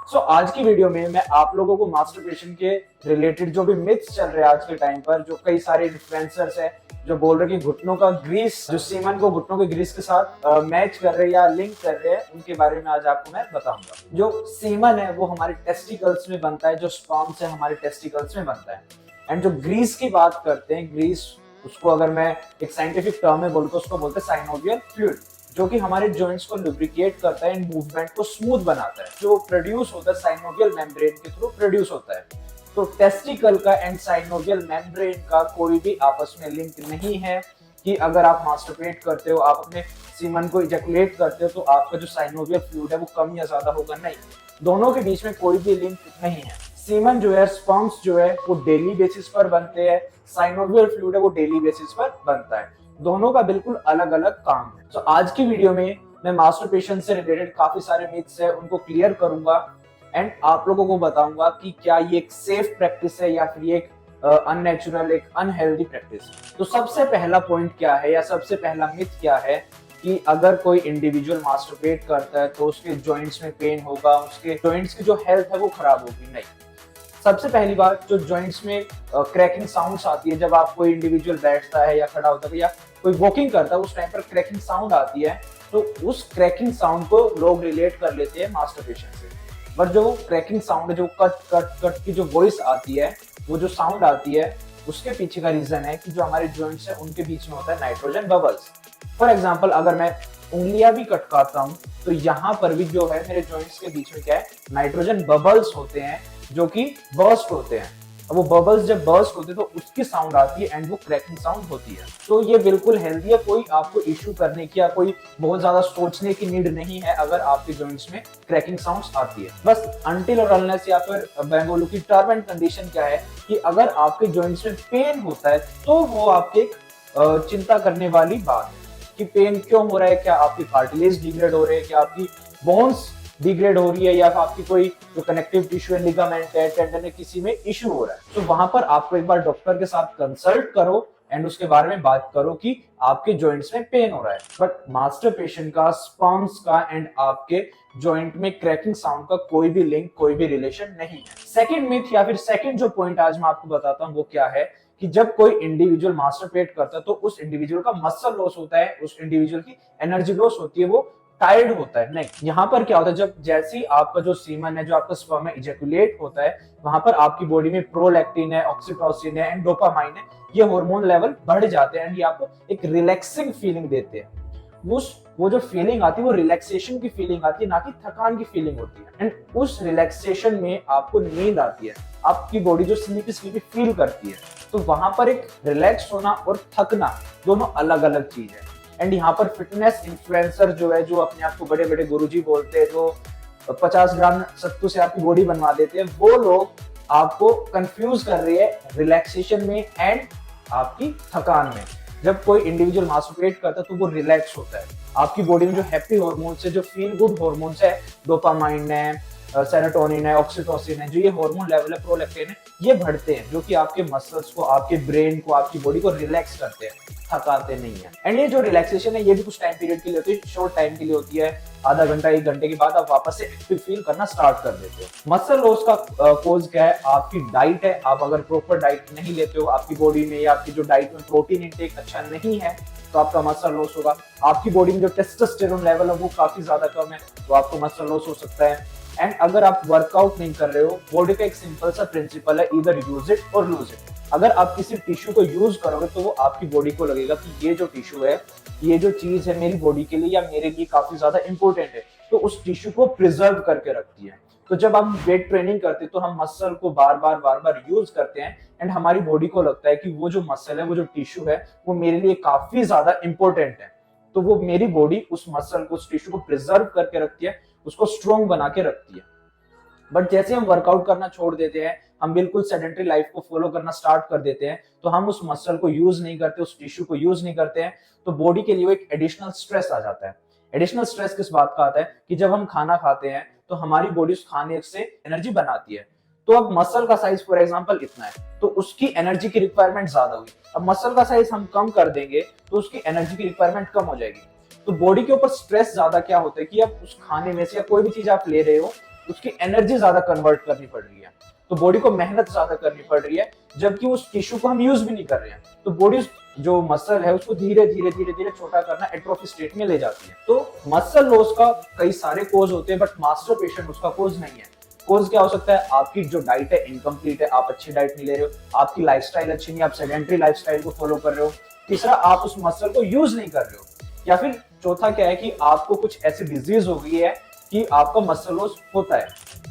आज की वीडियो में मैं आप लोगों को मास्टरपेशन के रिलेटेड जो भी मिथ्स चल रहे हैं आज के टाइम पर, जो कई सारे इन्फ्लुएंसर्स हैं जो बोल रहे हैं कि घुटनों का ग्रीस, जो सीमन को घुटनों के ग्रीस के साथ मैच कर रहे हैं या लिंक कर रहे हैं, उनके बारे में आज आपको मैं बताऊंगा। जो सीमन है वो हमारे टेस्टिकल्स में बनता है, जो स्पर्म्स है हमारे टेस्टिकल्स में बनता है। एंड जो ग्रीस की बात करते हैं, ग्रीस, उसको अगर मैं एक साइंटिफिक टर्म में बोलूँ तो उसको बोलते हैं साइनोवियल फ्लूइड, जो कि हमारे जॉइंट्स को लुब्रिकेट करता है, मूवमेंट को स्मूथ बनाता है, जो प्रोड्यूस होता है साइनोवियल मेम्ब्रेन के थ्रू प्रोड्यूस होता है। तो टेस्टिकल का एंड साइनोवियल मेम्ब्रेन का कोई भी आपस में लिंक नहीं है कि अगर आप मास्टरपेट करते हो, आप अपने सीमन को इजैकुलेट करते हो तो आपका जो साइनोवियल फ्लूइड है वो कम या ज्यादा होगा, नहीं। दोनों के बीच में कोई भी लिंक नहीं है। सीमन जो है, स्पर्म्स जो है वो डेली बेसिस पर बनते हैं, साइनोवियल फ्लूइड है वो डेली बेसिस पर बनता है। दोनों का बिल्कुल अलग अलग काम है। तो आज की वीडियो में मैं मास्टरपेशन से रिलेटेड काफी सारे मिथ्स है उनको क्लियर करूंगा एंड आप लोगों को बताऊंगा कि क्या ये एक सेफ प्रैक्टिस है या फिर ये एक अननेचुरल, एक अनहेल्दी प्रैक्टिस। तो सबसे पहला पॉइंट क्या है या सबसे पहला मिथ क्या है कि अगर कोई इंडिविजुअल मास्टरपेट करता है तो उसके जॉइंट्स में पेन होगा, उसके जॉइंट्स की जो हेल्थ है वो खराब होगी। नहीं। सबसे पहली बात, जो जॉइंट्स में क्रैकिंग साउंड्स आती है जब आप कोई इंडिविजुअल बैठता है या खड़ा होता है या कोई वॉकिंग करता है, उस टाइम पर क्रैकिंग साउंड आती है, तो उस क्रैकिंग साउंड को लोग रिलेट कर लेते हैं मास्टरपेशन से। बट जो क्रैकिंग साउंड है, जो कट कट कट की जो वॉइस आती है, वो जो साउंड आती है, उसके पीछे का रीजन है कि जो हमारे जॉइंट्स है उनके बीच में होता है नाइट्रोजन बबल्स। फॉर एग्जाम्पल, अगर मैं उंगलियां भी कटकाता हूँ तो यहाँ पर भी जो है मेरे जॉइंट्स के बीच में क्या है, नाइट्रोजन बबल्स होते हैं जो कि बर्स्ट होते हैं। अब वो बबल्स जब बर्स्ट होते हैं तो उसकी साउंड आती है एंड वो क्रैकिंग साउंड होती है। तो ये बिल्कुल हेल्दी है, कोई आपको इश्यू करने की या कोई बहुत ज्यादा सोचने की नीड नहीं है अगर आपके जॉइंट्स में क्रैकिंग साउंड्स आती है। बस अनटिल और अनलेस, या फिर मैं बोलूं कि टर्म एंड कंडीशन क्या है कि अगर आपके जॉइंट्स में पेन होता है तो वो आपके एक चिंता करने वाली बात है कि पेन क्यों हो रहा है, क्या आपकी कार्टिलेज डिग्रेड हो रहे हैं, क्या आपकी बोन्स डिग्रेड हो रही है, या आपकी कोई जो कनेक्टिव टिश्यू है, लिगामेंट है, टेंडन है, किसी में इश्यू हो रहा है। तो वहां पर आपको एक बार डॉक्टर के साथ कंसल्ट करो एंड उसके बारे में बात करो कि आपके जॉइंट्स में पेन हो रहा है। बट मास्टरपेशन का, स्पर्म्स का एंड आपके जॉइंट में क्रैकिंग साउंड का कोई भी लिंक, कोई भी रिलेशन नहीं है। सेकंड मिथ या फिर सेकंड जो पॉइंट आज मैं आपको बताता हूं वो क्या है कि जब कोई इंडिविजुअल मास्टरपेट करता है तो उस इंडिविजुअल का मसल लॉस होता है, उस इंडिविजुअल की एनर्जी लॉस होती है, वो टायर्ड होता है। नहीं, यहाँ पर क्या होता है, जब जैसे ही आपका जो सीमन है, जो आपका स्पर्म है, इजैकुलेट होता है, वहां पर आपकी बॉडी में प्रोलैक्टिन है, ऑक्सीटोसिन है एंड डोपामाइन है, ये हार्मोन लेवल बढ़ जाते हैं एंड ये आपको एक रिलैक्सिंग फीलिंग देते हैं। वो जो फीलिंग आती है वो रिलैक्सेशन की फीलिंग आती है, ना कि थकान की फीलिंग होती है। एंड उस रिलैक्सेशन में आपको नींद आती है, आपकी बॉडी जो स्लीपी स्लीपी फील करती है। तो वहां पर एक रिलैक्स होना और थकना दोनों अलग अलग चीज है। एंड यहाँ पर फिटनेस इन्फ्लुएंसर जो है, जो अपने आप को बड़े बड़े गुरुजी बोलते हैं, जो 50 ग्राम सत्तू से आपकी बॉडी बनवा देते हैं, वो लोग आपको कंफ्यूज कर रहे हैं रिलैक्सेशन में एंड आपकी थकान में। जब कोई इंडिविजुअल मास्टरपेट करता है तो वो रिलैक्स होता है, आपकी बॉडी में जो हैप्पी हार्मोन्स है, जो फील गुड हार्मोन्स है, डोपामाइन है, सेरोटोनिन है, ऑक्सीटोसिन है, जो ये हार्मोन लेवल है, प्रोलैक्टिन है, ये बढ़ते हैं, जो कि आपके मसल्स को, आपके ब्रेन को, आपकी बॉडी को रिलैक्स करते हैं, थकाते नहीं है। एंड ये जो रिलैक्सेशन है ये भी कुछ टाइम पीरियड के लिए होती है, शॉर्ट टाइम के लिए होती है। आधा घंटा, 1 घंटे के बाद आप वापस से एक्टिव फील करना स्टार्ट कर देते हो। मसल लॉस का कोज क्या है? आपकी डाइट है। आप अगर प्रॉपर डाइट नहीं लेते हो, आपकी बॉडी में या आपकी जो डाइट में प्रोटीन इंटेक अच्छा नहीं है, तो आपका मसल लॉस होगा। आपकी बॉडी में जो टेस्टोस्टेरोन लेवल है वो काफी ज्यादा कम है, तो आपको मसल लॉस हो सकता है। एंड अगर आप वर्कआउट नहीं कर रहे हो, बॉडी का एक सिंपल सा प्रिंसिपल है, इधर यूज इट और लूज इट। अगर आप किसी टिश्यू को यूज करोगे तो वो आपकी बॉडी को लगेगा कि ये जो टिश्यू है, ये जो चीज है मेरी बॉडी के लिए या मेरे लिए काफी ज्यादा इंपॉर्टेंट है, तो उस टिश्यू को प्रिजर्व करके रखती है। तो जब हम वेट ट्रेनिंग करते हैं तो हम मसल को बार बार यूज करते हैं एंड हमारी बॉडी को लगता है कि वो जो मसल है, वो जो टिश्यू है, वो मेरे लिए काफी ज्यादा इंपॉर्टेंट है। तो वो मेरी बॉडी उस मसल को, उस टिश्यू को प्रिजर्व करके रखती है, उसको स्ट्रॉन्ग बना के रखती है। बट जैसे हम वर्कआउट करना छोड़ देते हैं, हम बिल्कुल सेडेंटरी लाइफ को फॉलो करना स्टार्ट कर देते हैं, तो हम उस मसल को यूज नहीं करते, उस टिश्यू को यूज नहीं करते हैं, तो बॉडी के लिए एक एडिशनल स्ट्रेस आ जाता है। एडिशनल स्ट्रेस किस बात का आता है कि जब हम खाना खाते हैं तो हमारी बॉडी उस खाने से एनर्जी बनाती है। तो अब मसल का साइज फॉर एग्जांपल इतना है, तो उसकी एनर्जी की रिक्वायरमेंट ज्यादा हुई। अब मसल का साइज हम कम कर देंगे तो उसकी एनर्जी की रिक्वायरमेंट कम हो जाएगी। तो बॉडी के ऊपर स्ट्रेस ज्यादा क्या होता है कि अब उस खाने में से या कोई भी चीज आप ले रहे हो, उसकी एनर्जी ज्यादा कन्वर्ट करनी पड़ रही है, तो बॉडी को मेहनत ज्यादा करनी पड़ रही है, जबकि उस टिश्यू को हम यूज भी नहीं कर रहे हैं। तो बॉडी जो मसल है उसको धीरे धीरे धीरे धीरे छोटा करना एट्रोफी स्टेट में ले जाती है। तो मसल लॉस का कई सारे कोज होते हैं, बट मास्टरबेशन उसका कोज नहीं है। कोज क्या हो सकता है? आपकी जो डाइट है इनकम्प्लीट है, आप अच्छी डाइट नहीं ले रहे हो, आपकी लाइफस्टाइल अच्छी नहीं, आप सेडेंटरी लाइफस्टाइल को फॉलो कर रहे हो। तीसरा, आप उस मसल को यूज नहीं कर रहे हो। या फिर चौथा क्या है कि आपको कुछ ऐसी डिजीज हो गई है कि आपका मसल लॉस होता है।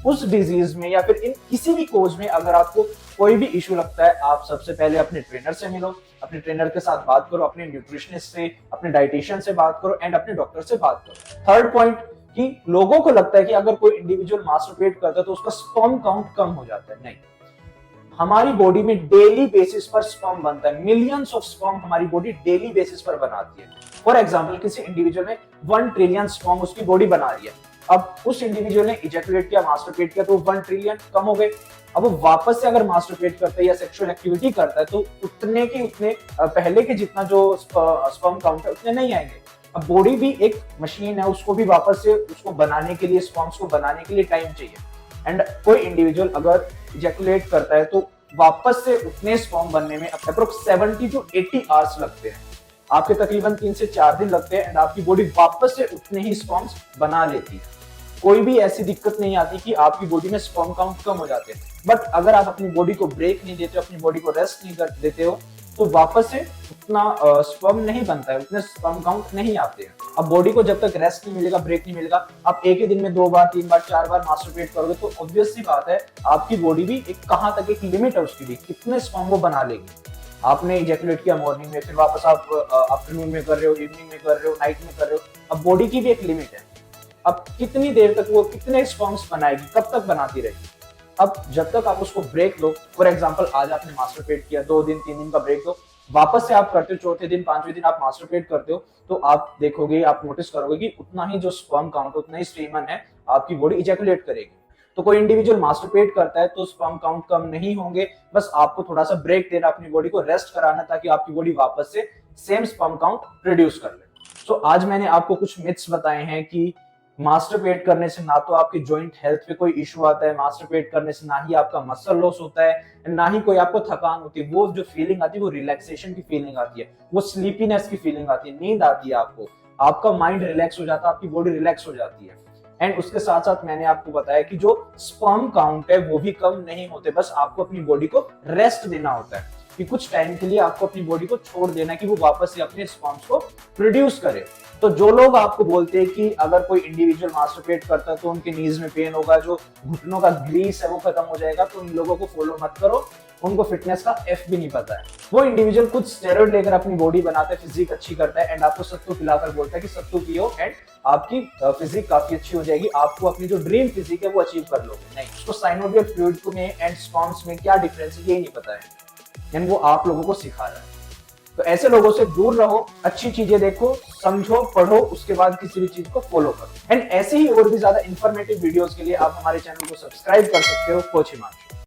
उस डिजीज में या फिर इन किसी भी कोज में अगर आपको कोई भी इशू लगता है, आप सबसे पहले अपने ट्रेनर से मिलो, अपने ट्रेनर के साथ बात करो, अपने न्यूट्रिशनिस्ट से, अपने डाइटिशियन से बात करो एंड अपने डॉक्टर से बात करो। थर्ड पॉइंट कि लोगों को लगता है कि अगर कोई इंडिविजुअल मास्टरबेट करता है तो उसका स्पर्म काउंट कम हो जाता है। नहीं, हमारी बॉडी में डेली बेसिस पर स्पर्म बनता है, मिलियंस ऑफ स्पर्म हमारी बॉडी डेली बेसिस पर बनाती है। फॉर एग्जांपल, किसी इंडिविजुअल ने 1 ट्रिलियन स्पर्म उसकी बॉडी बना रही है। अब उस इंडिविजुअल ने इजैकुलेट किया, मास्टरबेट किया, तो 1 ट्रिलियन कम हो गए। अब वो वापस से अगर मास्टरबेट करता है या सेक्सुअल एक्टिविटी करता है तो उतने के उतने पहले के जितना जो स्पर्म काउंट है उतने नहीं आएंगे। अब बॉडी भी एक मशीन है, उसको भी वापस से उसको बनाने के लिए, स्पर्म्स को बनाने के लिए टाइम चाहिए। एंड कोई इंडिविजुअल अगर इजैकुलेट करता है तो वापस से उतने स्पर्म बनने में अप्रोक्स 70 to 80 आवर्स लगते हैं। आपके तकरीबन 3 से 4 दिन लगते हैं एंड आपकी बॉडी वापस से उतने ही स्पर्म्स बना लेती है। कोई भी ऐसी दिक्कत नहीं आती कि आपकी बॉडी में स्पर्म काउंट कम हो जाते हैं। बट अगर आप अपनी बॉडी को ब्रेक नहीं देते हो, अपनी बॉडी को रेस्ट नहीं कर देते हो, तो वापस से उतना स्पर्म नहीं बनता है, उतने स्पर्म काउंट नहीं आते हैं। अब बॉडी को जब तक रेस्ट नहीं मिलेगा, ब्रेक नहीं मिलेगा, आप एक ही दिन में 2 बार 3 बार 4 बार मास्टरबेट करोगे तो ऑब्वियस सी बात है आपकी बॉडी भी एक कहाँ तक एक लिमिट है उसकी भी, कितने स्पर्म वो बना लेगी। आपने इजैकुलेट किया मॉर्निंग में, फिर वापस आप आफ्टरनून में कर रहे हो, इवनिंग में कर रहे हो, नाइट में कर रहे हो। अब बॉडी की भी एक लिमिट है, अब कितनी देर तक वो कितने स्पर्म्स बनाएगी, कब तक बनाती रहेगी। अब जब तक आप उसको ब्रेक लो, फॉर एग्जांपल आज आपने मास्टरबेट किया, 2 दिन 3 दिन का ब्रेक दो, वापस से आप करते हो, चौथे दिन 5वें दिन आप मास्टरबेट करते हो, तो आप देखोगे, आप नोटिस करोगे कि उतना ही जो स्पर्म काउंट, उतना ही स्ट्रीमन है, आपकी बॉडी इजैकुलेट करेगी। तो कोई इंडिविजुअल मास्टरबेट करता है तो स्पर्म काउंट कम नहीं होंगे, बस आपको थोड़ा सा ब्रेक देना, अपनी बॉडी को रेस्ट कराना, ताकि आपकी बॉडी वापस से सेम स्पर्म काउंट प्रोड्यूस कर ले। सो आज मैंने आपको कुछ मिथ्स बताए हैं कि मास्टरबेट करने से ना तो आपके जॉइंट हेल्थ पे कोई इशू आता है, मास्टरबेट करने से ना ही आपका मसल लॉस होता है, ना ही कोई आपको थकान होती है। वो जो फीलिंग आती है वो रिलैक्सेशन की फीलिंग आती है, वो स्लीपीनेस की फीलिंग आती है, नींद आती है आपको, आपका माइंड रिलैक्स हो जाता है, आपकी बॉडी रिलैक्स हो जाती है। एंड उसके साथ साथ मैंने आपको बताया कि जो स्पर्म काउंट है वो भी कम नहीं होते, बस आपको अपनी बॉडी को रेस्ट देना होता है कि कुछ टाइम के लिए आपको अपनी बॉडी को छोड़ देना कि वो वापस से अपने स्पर्म्स को प्रोड्यूस करे। तो जो लोग आपको बोलते हैं कि अगर कोई इंडिविजुअल मास्टरबेट करता है तो उनके नीज में पेन होगा, जो घुटनों का ग्रीस है वो खत्म हो जाएगा, तो इन लोगों को फॉलो मत करो, उनको फिटनेस का एफ भी नहीं पता है। वो इंडिविजुअल कुछ स्टेरॉइड लेकर अपनी बॉडी बनाता है, फिजिक अच्छी करता है एंड आपको सत्तू पिलाकर बोलता है कि सत्तू पियो एंड आपकी फिजिक काफी अच्छी हो जाएगी, आपको अपनी जो ड्रीम फिजिक है वो अचीव कर लोगे। नहीं, उसको साइनोवियल फ्लूइड में एंड स्पर्म्स में क्या डिफरेंस है ये नहीं पता है, एंड वो आप लोगों को सिखा रहा है। तो ऐसे लोगों से दूर रहो, अच्छी चीजें देखो, समझो, पढ़ो, उसके बाद किसी भी चीज को फॉलो करो। एंड ऐसे ही और भी ज्यादा इंफॉर्मेटिव वीडियोस के लिए आप हमारे चैनल को सब्सक्राइब कर सकते हो, कोच हिमांशु।